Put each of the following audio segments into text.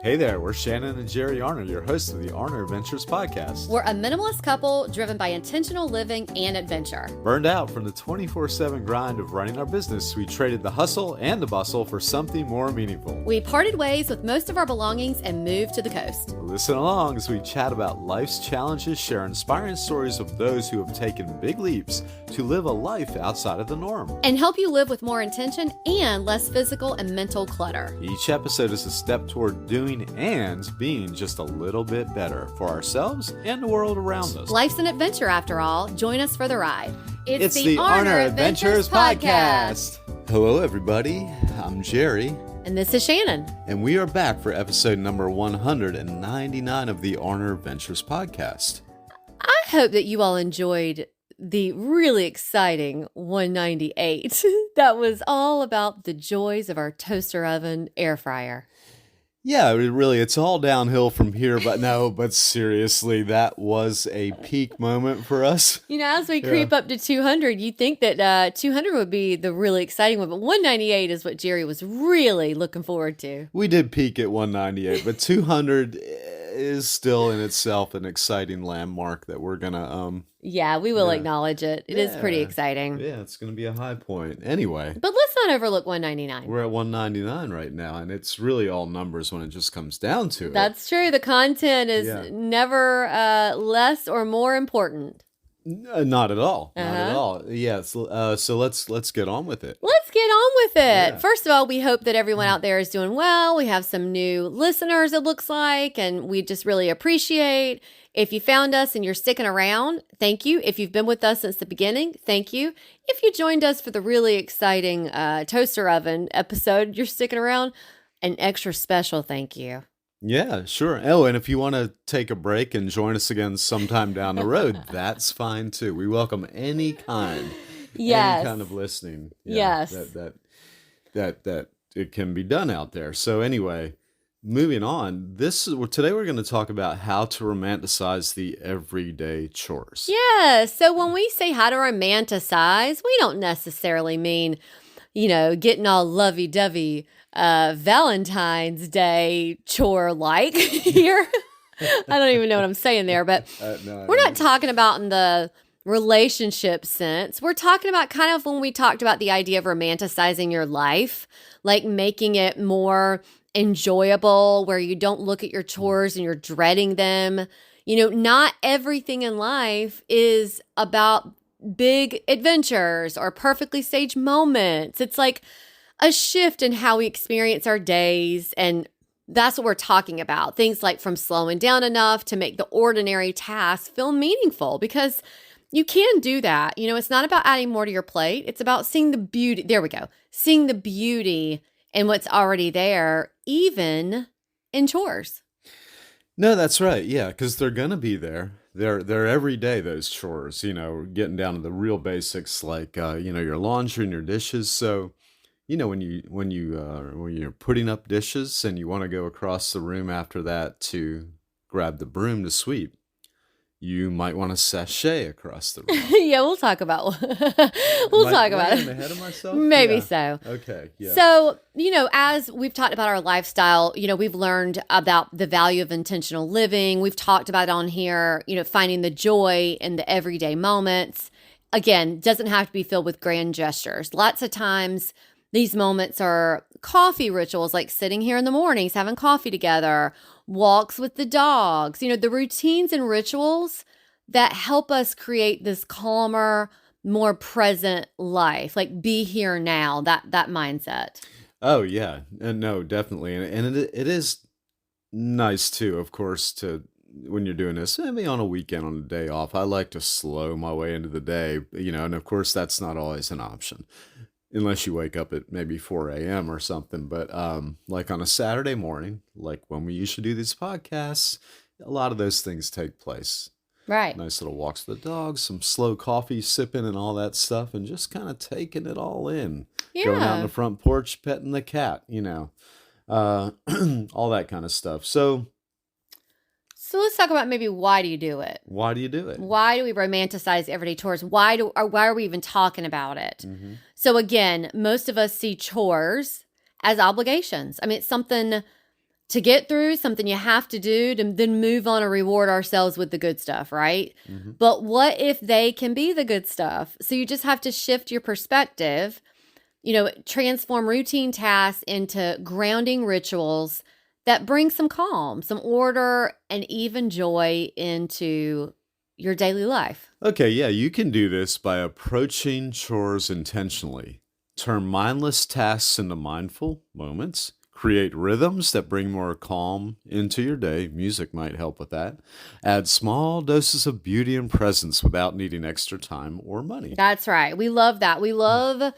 Hey there, we're Shannon and Jerry Arner, your hosts of the Arner Adventures podcast. We're a minimalist couple driven by intentional living and adventure. Burned out from the 24/7 grind of running our business, we traded the hustle and the bustle for something more meaningful. We parted ways with most of our belongings and moved to the coast. Listen along as we chat about life's challenges, share inspiring stories of those who have taken big leaps to live a life outside of the norm, and help you live with more intention and less physical and mental clutter. Each episode is a step toward doing and being just a little bit better for ourselves and the world around us. Life's an adventure after all. Join us for the ride. It's the Arner Adventures podcast. Hello, everybody. I'm Jerry. And this is Shannon. And we are back for episode number 199 of the Arner Adventures podcast. I hope that you all enjoyed the really exciting 198. That was all about the joys of our toaster oven air fryer. Yeah, it's all downhill from here, but seriously, that was a peak moment for us. You know, as we creep up to 200, you'd think that 200 would be the really exciting one, but 198 is what Jerry was really looking forward to. We did peak at 198, but 200 is still in itself an exciting landmark that we're gonna yeah, we will acknowledge it. It is pretty exciting. Yeah, it's gonna be a high point anyway, but let's not overlook 199. We're at 199 right now, and it's really all numbers when it just comes down to it. That's true. The content is never less or more important. Not at all. Not at all. Yeah. So let's get on with it. Let's get on with it. Yeah. First of all, we hope that everyone out there is doing well. We have some new listeners, it looks like, and we just really appreciate if you found us and you're sticking around. Thank you. If you've been with us since the beginning, thank you. If you joined us for the really exciting toaster oven episode, you're sticking around, an extra special thank you. Yeah, sure. Oh, and if you want to take a break and join us again sometime down the road, that's fine too. We welcome any kind of listening. Yeah, yes, that it can be done out there. So anyway, moving on. Today we're going to talk about how to romanticize the everyday chores. Yeah. So when we say how to romanticize, we don't necessarily mean, getting all lovey-dovey. Valentine's Day chore like here. I don't even know what I'm saying there, but we're not talking about in the relationship sense. We're talking about kind of when we talked about the idea of romanticizing your life, like making it more enjoyable, where you don't look at your chores and you're dreading them. Not everything in life is about big adventures or perfectly staged moments. It's like a shift in how we experience our days, and that's what we're talking about. Things like from slowing down enough to make the ordinary tasks feel meaningful, because you can do that. It's not about adding more to your plate. It's about seeing the beauty. There we go. Seeing the beauty in what's already there, even in chores. No, that's right. Yeah, because they're going to be there. They're every day, those chores, getting down to the real basics like, your laundry and your dishes. So, when you're putting up dishes and you want to go across the room after that to grab the broom to sweep, you might want to sashay across the room. Yeah, we'll talk about talk about it. Ahead of myself? Maybe so. Okay. Yeah. So, as we've talked about our lifestyle, we've learned about the value of intentional living. We've talked about on here, finding the joy in the everyday moments. Again, doesn't have to be filled with grand gestures. Lots of times these moments are coffee rituals, like sitting here in the mornings, having coffee together, walks with the dogs, the routines and rituals that help us create this calmer, more present life, like be here now, that mindset. Oh, yeah. No, definitely. And it is nice too, of course, when you're doing this, maybe on a weekend, on a day off, I like to slow my way into the day, and of course that's not always an option. Unless you wake up at maybe 4 a.m. or something. But like on a Saturday morning, like when we usually do these podcasts, a lot of those things take place. Right. Nice little walks with the dogs, some slow coffee sipping and all that stuff, and just kind of taking it all in. Yeah. Going out on the front porch, petting the cat, all that kind of stuff. So let's talk about maybe why do you do it? Why do you do it? Why do we romanticize everyday chores? Why are we even talking about it? Mm-hmm. So again, most of us see chores as obligations. I mean, it's something to get through, something you have to do to then move on and reward ourselves with the good stuff, right? Mm-hmm. But what if they can be the good stuff? So you just have to shift your perspective, transform routine tasks into grounding rituals that bring some calm, some order, and even joy into your daily life. Okay, yeah, you can do this by approaching chores intentionally. Turn mindless tasks into mindful moments. Create rhythms that bring more calm into your day. Music might help with that. Add small doses of beauty and presence without needing extra time or money. That's right. We love that. We love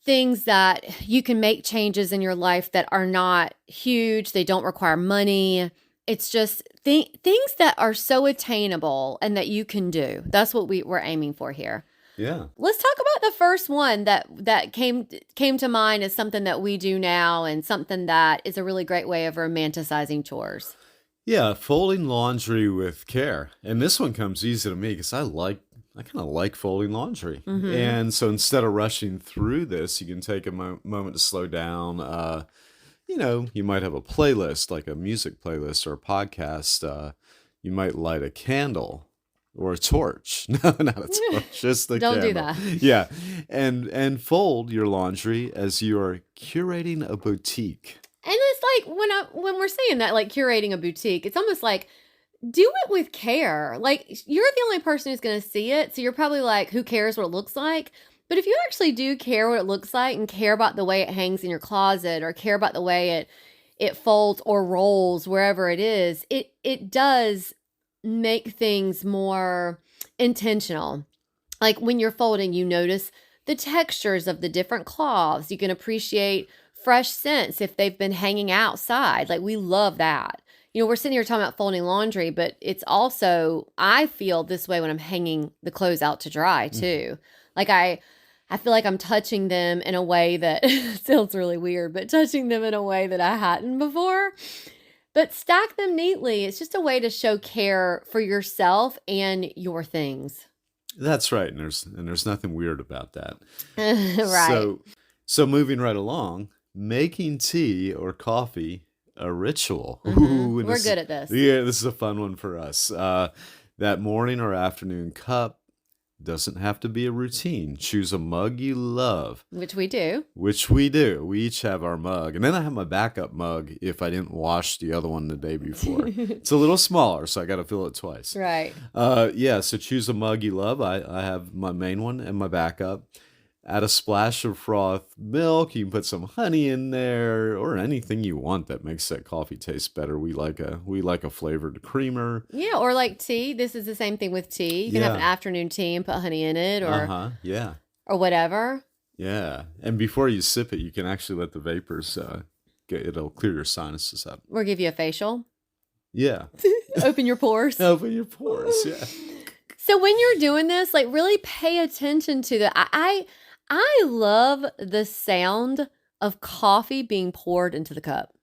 things that you can make changes in your life that are not huge. They don't require money. It's just things that are so attainable and that you can do. That's what we're aiming for here. Yeah. Let's talk about the first one that came to mind as something that we do now and something that is a really great way of romanticizing chores. Yeah, folding laundry with care. And this one comes easy to me because I kind of like folding laundry. Mm-hmm. And so instead of rushing through this, you can take a moment to slow down. You might have a playlist, like a music playlist or a podcast. You might light a candle or a torch. No, not a torch, just the Don't candle. do that. Yeah, and fold your laundry as you are curating a boutique. And it's like when we're saying that, like curating a boutique, it's almost like do it with care. Like you're the only person who's going to see it. So you're probably like, who cares what it looks like? But if you actually do care what it looks like and care about the way it hangs in your closet or care about the way it folds or rolls wherever it is, it does make things more intentional. Like when you're folding, you notice the textures of the different cloths. You can appreciate fresh scents if they've been hanging outside. Like we love that. We're sitting here talking about folding laundry, but it's also, I feel this way when I'm hanging the clothes out to dry too. Like I feel like I'm touching them in a way that sounds really weird, but touching them in a way that I hadn't before. But stack them neatly. It's just a way to show care for yourself and your things. That's right, and there's nothing weird about that. Right. So moving right along, making tea or coffee a ritual. Mm-hmm. Ooh, We're good at this. Yeah, this is a fun one for us. That morning or afternoon cup doesn't have to be a routine. Choose a mug you love. Which we do. Which we do. We each have our mug. And then I have my backup mug if I didn't wash the other one the day before. It's a little smaller, so I got to fill it twice. Right. So choose a mug you love. I have my main one and my backup. Add a splash of froth milk. You can put some honey in there or anything you want that makes that coffee taste better. We like a flavored creamer. Yeah, or like tea. This is the same thing with tea. You can have an afternoon tea and put honey in it or whatever. Yeah. And before you sip it, you can actually let the vapors it'll clear your sinuses out. Or give you a facial. Yeah. Open your pores. Open your pores, yeah. So when you're doing this, like really pay attention to I love the sound of coffee being poured into the cup.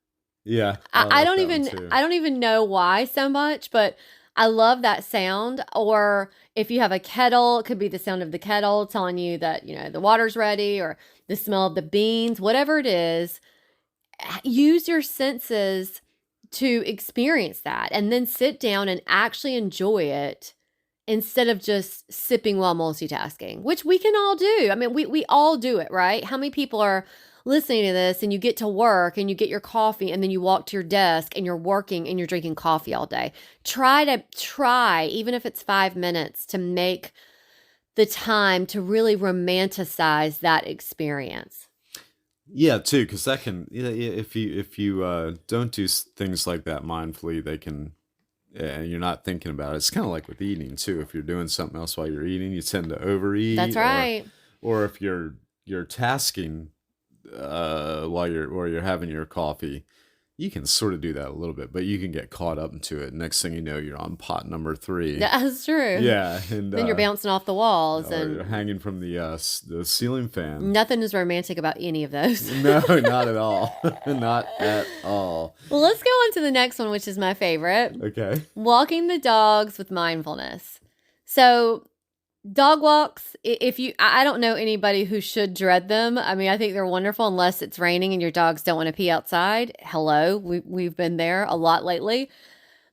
Yeah. I don't even know why so much, but I love that sound. Or if you have a kettle, it could be the sound of the kettle telling you that, the water's ready, or the smell of the beans, whatever it is. Use your senses to experience that and then sit down and actually enjoy it, instead of just sipping while multitasking, which we can all do. I mean, we all do it, right? How many people are listening to this and you get to work and you get your coffee and then you walk to your desk and you're working and you're drinking coffee all day? Try, even if it's 5 minutes, to make the time to really romanticize that experience. Yeah, too, because that can, if you don't do things like that mindfully, they can. And you're not thinking about it. It's kind of like with eating too. If you're doing something else while you're eating, you tend to overeat. That's right. Or if you're tasking while you're having your coffee, you can sort of do that a little bit, but you can get caught up into it. Next thing you know, you're on pot number 3. That's true. Yeah, and then you're bouncing off the walls and you're hanging from the ceiling fan. Nothing is romantic about any of those. No, not at all. Not at all. Well, let's go on to the next one, which is my favorite. Okay. Walking the dogs with mindfulness. So Dog walks, if you, I don't know anybody who should dread them. I mean, I think they're wonderful unless it's raining and your dogs don't want to pee outside. Hello, we've been there a lot lately.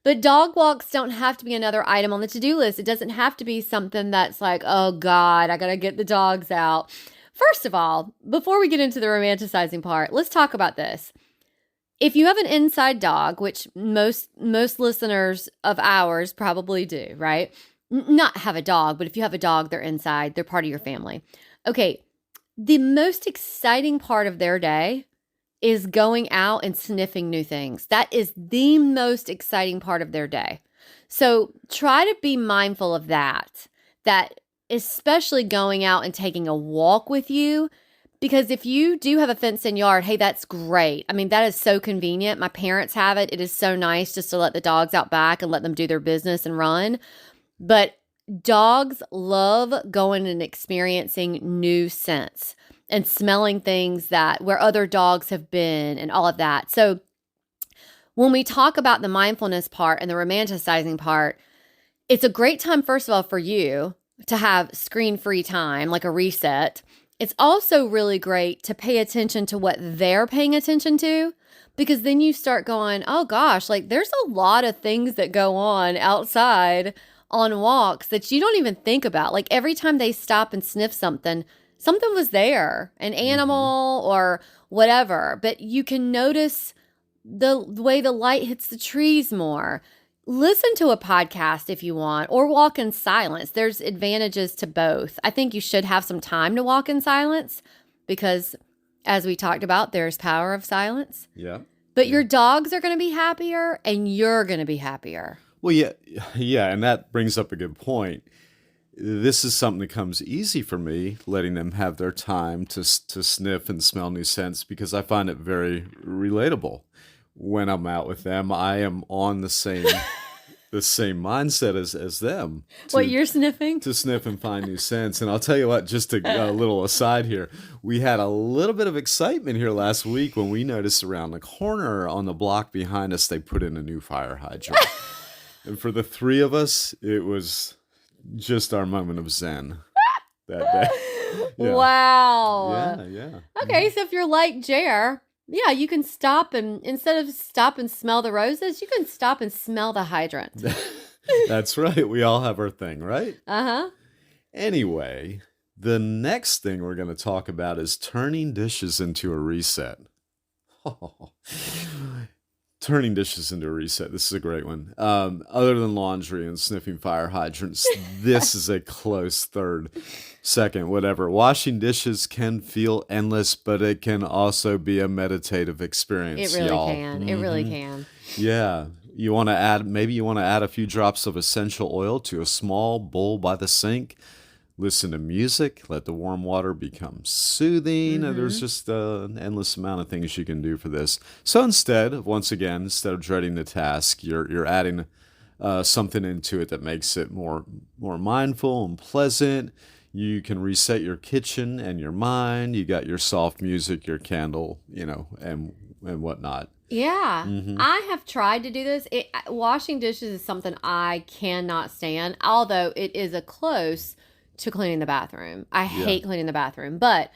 But dog walks don't have to be another item on the to-do list. It doesn't have to be something that's like, oh God, I got to get the dogs out. First of all, before we get into the romanticizing part, let's talk about this. If you have an inside dog, which most listeners of ours probably do, right? Not have a dog, but if you have a dog, they're inside, they're part of your family. Okay, the most exciting part of their day is going out and sniffing new things. That is the most exciting part of their day. So try to be mindful of that especially going out and taking a walk with you. Because if you do have a fenced-in yard, hey, that's great. I mean, that is so convenient. My parents have it. It is so nice just to let the dogs out back and let them do their business and run. But dogs love going and experiencing new scents and smelling things that where other dogs have been and all of that. So when we talk about the mindfulness part and the romanticizing part, it's a great time, first of all, for you to have screen-free time, like a reset. It's also really great to pay attention to what they're paying attention to, because then you start going, oh gosh, like there's a lot of things that go on outside on walks that you don't even think about. Like every time they stop and sniff something was there, an animal or whatever, but you can notice the way the light hits the trees more. Listen to a podcast if you want, or walk in silence. There's advantages to both. I think you should have some time to walk in silence because, as we talked about, there's power of silence. Yeah. But your dogs are going to be happier and you're going to be happier. Well, yeah, and that brings up a good point. This is something that comes easy for me, letting them have their time to sniff and smell new scents, because I find it very relatable. When I'm out with them, I am on the same mindset as them. What you're sniffing? To sniff and find new scents. And I'll tell you what, just a little aside here, we had a little bit of excitement here last week when we noticed around the corner on the block behind us, they put in a new fire hydrant. And for the three of us, it was just our moment of zen that day. Yeah. Wow. Yeah. Okay, so if you're like Jer, yeah, you can stop and instead of stop and smell the roses, you can stop and smell the hydrant. That's right. We all have our thing, right? Uh-huh. Anyway, the next thing we're going to talk about is turning dishes into a reset. Turning dishes into a reset. This is a great one. Other than laundry and sniffing fire hydrants, this is a close third, second, whatever. Washing dishes can feel endless, but it can also be a meditative experience. It really y'all. can. Mm-hmm. It really can. Yeah. You want to add a few drops of essential oil to a small bowl by the sink. Listen to music, let the warm water become soothing. Mm-hmm. There's just an endless amount of things you can do for this. So instead of dreading the task, you're adding something into it that makes it more mindful and pleasant. You can reset your kitchen and your mind. You got your soft music, your candle, and whatnot. Yeah, Mm-hmm. I have tried to do this. Washing dishes is something I cannot stand, although it is a close to cleaning the bathroom. I hate cleaning the bathroom, but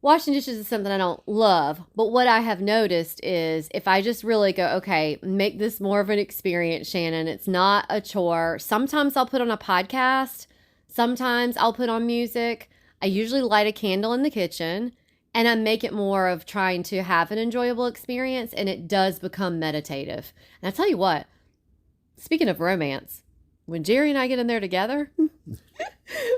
washing dishes is something I don't love. But what I have noticed is if I just really go, okay, make this more of an experience, Shannon, it's not a chore. Sometimes I'll put on a podcast. Sometimes I'll put on music. I usually light a candle in the kitchen and I make it more of trying to have an enjoyable experience, and it does become meditative. And I tell you what, speaking of romance, when Jerry and I get in there together,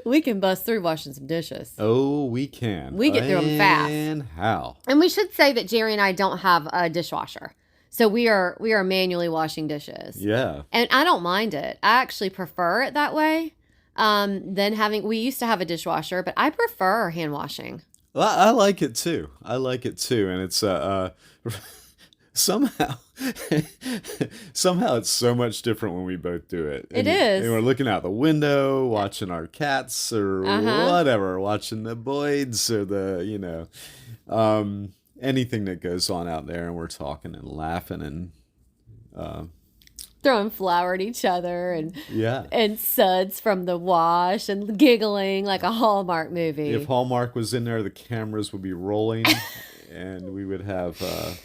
we can bust through washing some dishes. Oh, we can. We get through them fast. And how? And we should say that Jerry and I don't have a dishwasher. So we are manually washing dishes. Yeah. And I don't mind it. I actually prefer it that way than we used to have a dishwasher, but I prefer hand washing. Well, I like it too. And it's somehow it's so much different when we both do it. It is. And we're looking out the window, watching our cats or whatever, watching the Boyds or anything that goes on out there, and we're talking and laughing and throwing flour at each other Yeah. and suds from the wash and giggling like a Hallmark movie. If Hallmark was in there, the cameras would be rolling, and we would have have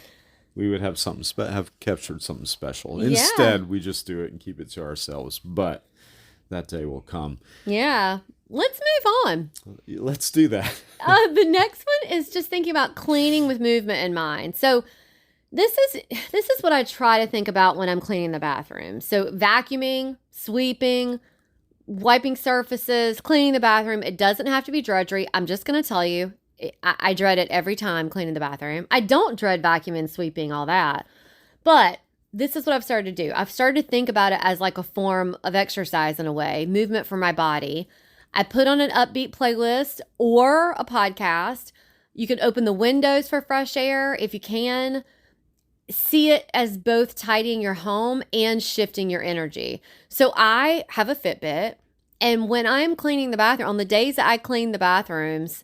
captured something special. Yeah. Instead, we just do it and keep it to ourselves. But that day will come. Yeah. Let's move on. Let's do that. The next one is just thinking about cleaning with movement in mind. So this is what I try to think about when I'm cleaning the bathroom. So vacuuming, sweeping, wiping surfaces, cleaning the bathroom. It doesn't have to be drudgery. I'm just going to tell you, I dread it every time cleaning the bathroom. I don't dread vacuuming, sweeping, all that. But this is what I've started to do. I've started to think about it as like a form of exercise in a way, movement for my body. I put on an upbeat playlist or a podcast. You can open the windows for fresh air if you can. See it as both tidying your home and shifting your energy. So I have a Fitbit, and when I'm cleaning the bathroom, on the days that I clean the bathrooms,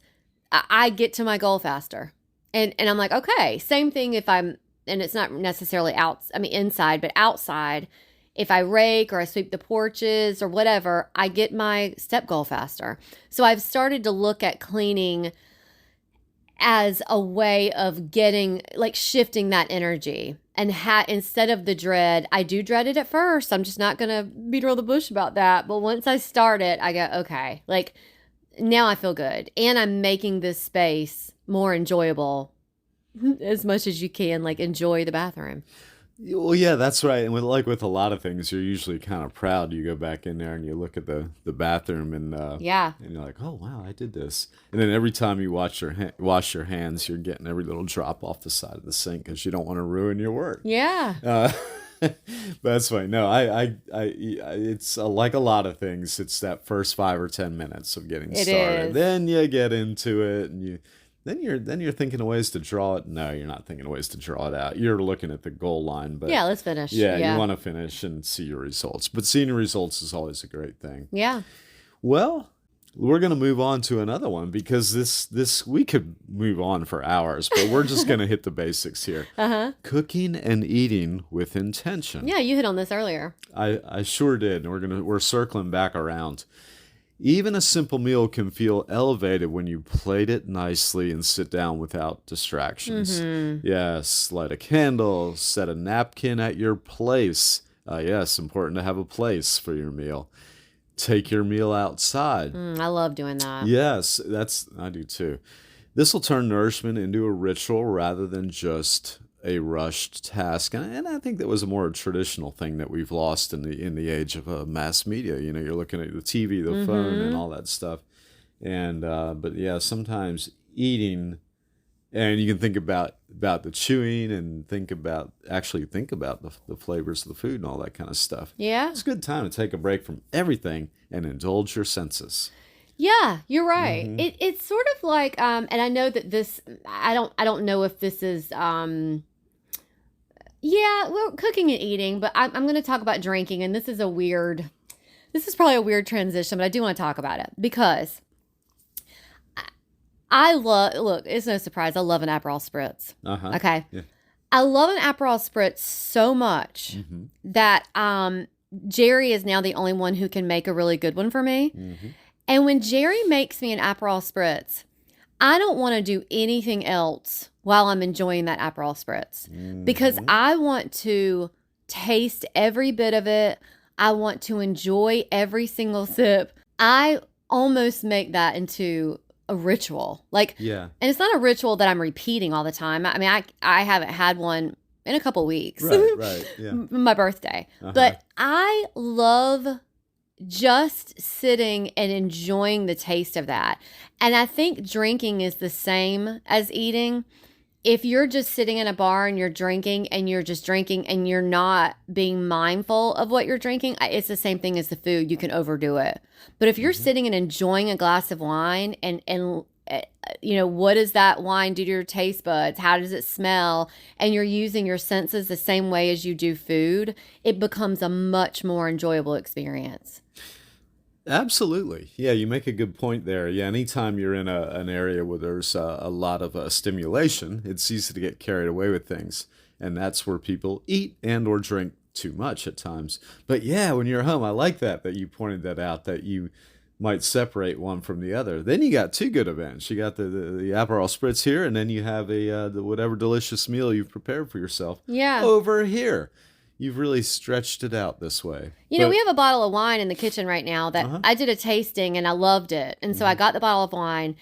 I get to my goal faster. And I'm like, okay, same thing if I'm, and it's not necessarily inside, but outside. If I rake or I sweep the porches or whatever, I get my step goal faster. So I've started to look at cleaning as a way of getting, like, shifting that energy. And instead of the dread, I do dread it at first. I'm just not going to beat around the bush about that. But once I start it, I go, okay, like, now I feel good. And I'm making this space more enjoyable as much as you can, like, enjoy the bathroom. Well, yeah, that's right. And with a lot of things, you're usually kind of proud. You go back in there and you look at the bathroom, and Yeah. and you're like, oh wow, I did this. And then every time you wash your hands, you're getting every little drop off the side of the sink because you don't want to ruin your work. Yeah. But that's fine. No, it's like a lot of things. It's that first 5 or 10 minutes of getting It started. is. Then you get into it, and then you're thinking of ways to draw it. No, you're not thinking of ways to draw it out. You're looking at the goal line, but Yeah, let's finish. yeah, you want to finish and see your results. But seeing your results is always a great thing. Yeah. Well, we're going to move on to another one because this we could move on for hours, but we're just going to hit the basics here. Uh-huh. Cooking and eating with intention. Yeah, you hit on this earlier. I sure did. And we're circling back around. Even a simple meal can feel elevated when you plate it nicely and sit down without distractions. Mm-hmm. Yes, light a candle, set a napkin at your place. Yes, important to have a place for your meal. Take your meal outside. I love doing that. Yes, I do too. This will turn nourishment into a ritual rather than just a rushed task, and I think that was a more traditional thing that we've lost in the age of mass media. You know, you're looking at the TV, the phone, and all that stuff. And but yeah, sometimes eating, and you can think about the chewing and think about the flavors of the food and all that kind of stuff. Yeah. It's a good time to take a break from everything and indulge your senses. Yeah, you're right. It's sort of like, and I know that this, I don't know if this is, yeah, well, cooking and eating, but I'm going to talk about drinking, and this is probably a weird transition, but I do want to talk about it because look, it's no surprise, I love an Aperol Spritz. Uh-huh. Okay. Yeah. I love an Aperol Spritz so much that Jerry is now the only one who can make a really good one for me. Mm-hmm. And when Jerry makes me an Aperol Spritz, I don't want to do anything else while I'm enjoying that Aperol Spritz because I want to taste every bit of it. I want to enjoy every single sip. I almost make that into a ritual. Like, Yeah. and it's not a ritual that I'm repeating all the time. I mean, I haven't had one in a couple weeks. Right, yeah. My birthday. But I love just sitting and enjoying the taste of that. And I think drinking is the same as eating. If you're just sitting in a bar and you're drinking and you're not being mindful of what you're drinking, it's the same thing as the food. You can overdo it. But if you're sitting and enjoying a glass of wine and you know, what does that wine do to your taste buds? How does it smell? And you're using your senses the same way as you do food, it becomes a much more enjoyable experience. Absolutely. Yeah, you make a good point there. Yeah, anytime you're in an area where there's a lot of stimulation, it's easy to get carried away with things. And that's where people eat and or drink too much at times. But yeah, when you're home, I like that you pointed that out, that you might separate one from the other. Then you got two good events. You got the Aperol Spritz here, and then you have the whatever delicious meal you've prepared for yourself over here. You've really stretched it out this way. We have a bottle of wine in the kitchen right now that I did a tasting and I loved it. And so I got the bottle of wine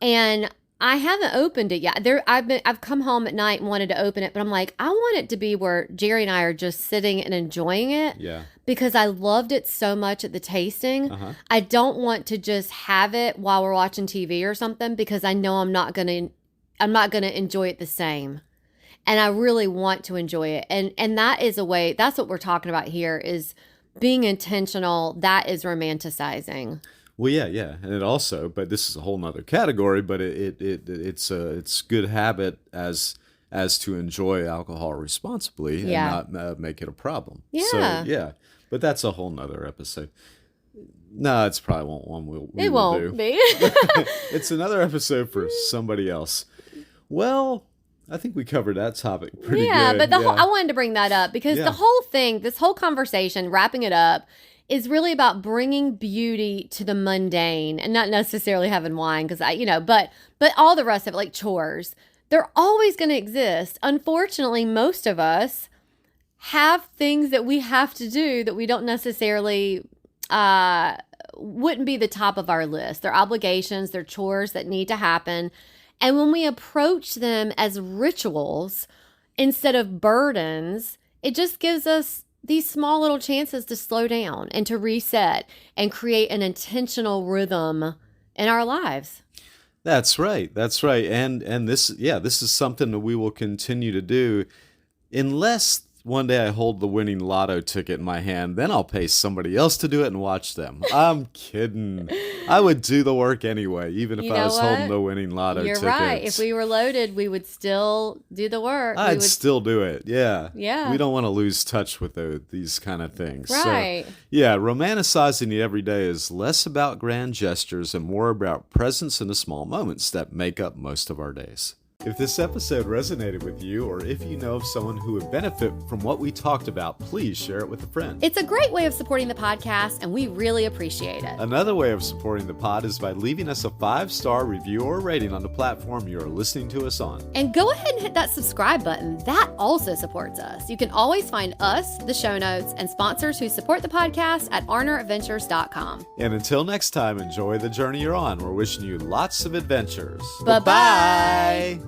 and I haven't opened it yet. I've come home at night and wanted to open it, but I'm like, I want it to be where Jerry and I are just sitting and enjoying it. Yeah. Because I loved it so much at the tasting. I don't want to just have it while we're watching TV or something because I know I'm not gonna enjoy it the same. And I really want to enjoy it. And that is a way, that's what we're talking about here, is being intentional. That is romanticizing. Well, yeah. And it also, but this is a whole nother category, but it's good habit as to enjoy alcohol responsibly and not make it a problem. Yeah. So, yeah. But that's a whole nother episode. No, it's probably one we it will won't do. be. It's another episode for somebody else. Well, I think we covered that topic pretty good. But I wanted to bring that up because the whole thing, this whole conversation, wrapping it up, is really about bringing beauty to the mundane and not necessarily having wine because but all the rest of it, like chores, they're always going to exist. Unfortunately, most of us have things that we have to do that we don't necessarily wouldn't be the top of our list. They're obligations, they're chores that need to happen. And when we approach them as rituals instead of burdens, it just gives us these small little chances to slow down and to reset and create an intentional rhythm in our lives. That's right. And this is something that we will continue to do unless one day I hold the winning lotto ticket in my hand, then I'll pay somebody else to do it and watch them. I'm kidding. I would do the work anyway, even if I was holding the winning lotto ticket. You're right. If we were loaded, we would still do the work. I'd still do it. Yeah. Yeah. We don't want to lose touch with these kind of things. Right. So, yeah, romanticizing the everyday is less about grand gestures and more about presence in the small moments that make up most of our days. If this episode resonated with you, or if you know of someone who would benefit from what we talked about, please share it with a friend. It's a great way of supporting the podcast, and we really appreciate it. Another way of supporting the pod is by leaving us a 5-star review or rating on the platform you are listening to us on. And go ahead and hit that subscribe button. That also supports us. You can always find us, the show notes, and sponsors who support the podcast at arneradventures.com. And until next time, enjoy the journey you're on. We're wishing you lots of adventures. Bye-bye.